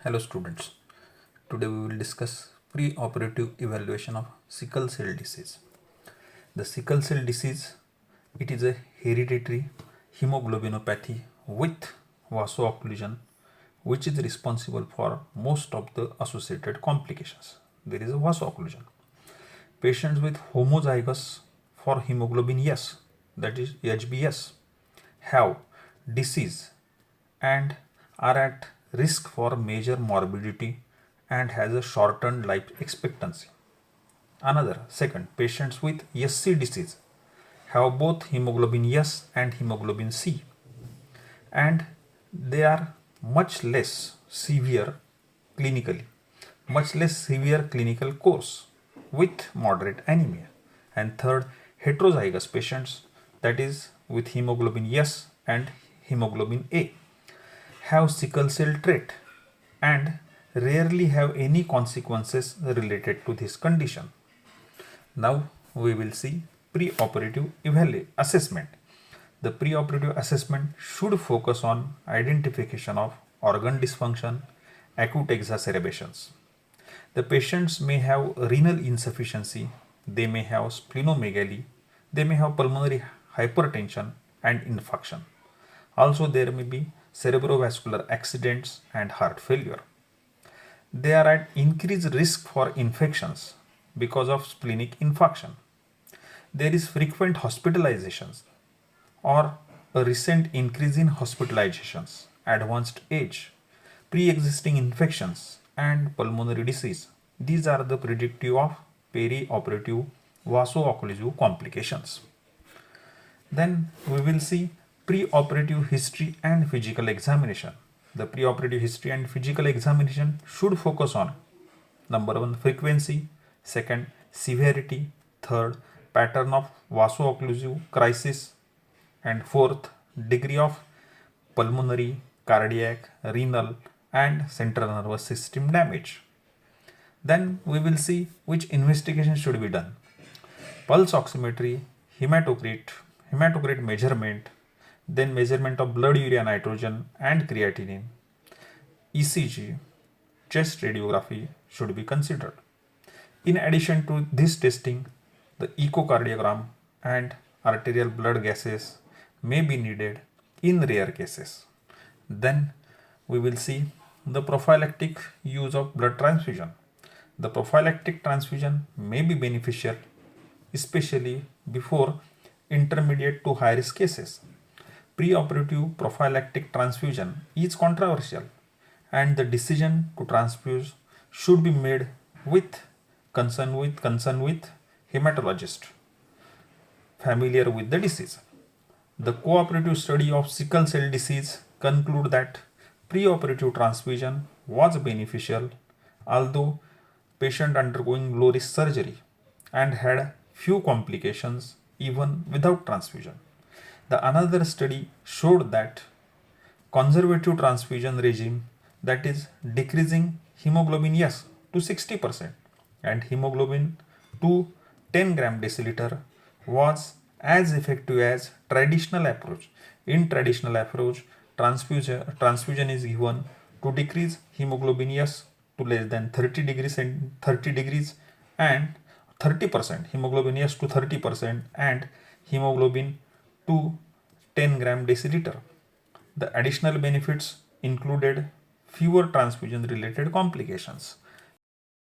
Hello students, today we will discuss pre-operative evaluation of sickle cell disease. The sickle cell disease, it is a hereditary hemoglobinopathy with vasoocclusion which is responsible for most of the associated complications. There is a vasoocclusion. Patients with homozygous for hemoglobin S, that is HbS, have disease and are at risk for major morbidity and has a shortened life expectancy. Second, patients with SC disease have both hemoglobin S and hemoglobin C, and they are much less severe clinically, much less severe clinical course with moderate anemia. And third, heterozygous patients, that is with hemoglobin S and hemoglobin A, have sickle cell trait and rarely have any consequences related to this condition. Now we will see pre-operative assessment. The pre-operative assessment should focus on identification of organ dysfunction, acute exacerbations. The patients may have renal insufficiency, they may have splenomegaly, they may have pulmonary hypertension and infarction. Also, there may be cerebrovascular accidents and heart failure. They are at increased risk for infections because of splenic infarction. There is frequent hospitalizations or a recent increase in hospitalizations, advanced age, pre-existing infections and pulmonary disease. These are the predictive of peri-operative vasoocclusive complications. Then we will see pre-operative history and physical examination. The pre-operative history and physical examination should focus on number one, frequency, second, severity, third, pattern of vasoocclusive crisis, and fourth, degree of pulmonary, cardiac, renal, and central nervous system damage. Then we will see which investigation should be done. Pulse oximetry, hematocrit measurement, then measurement of blood urea nitrogen and creatinine, ECG, chest radiography should be considered. In addition to this testing, the echocardiogram and arterial blood gases may be needed in rare cases. Then we will see the prophylactic use of blood transfusion. The prophylactic transfusion may be beneficial, especially before intermediate to high risk cases. Pre-operative prophylactic transfusion is controversial, and the decision to transfuse should be made with concern with hematologist familiar with the disease. The cooperative study of sickle cell disease conclude that pre-operative transfusion was beneficial, although patient undergoing low risk surgery and had few complications even without transfusion. The another study showed that conservative transfusion regime, that is decreasing hemoglobin S to 60% and hemoglobin to 10 gram deciliter, was as effective as traditional approach. In traditional approach, transfusion is given to decrease hemoglobin S to less than 30 degrees and 30% hemoglobin S to 30% and hemoglobin to 10 gram deciliter. The additional benefits included fewer transfusion related complications.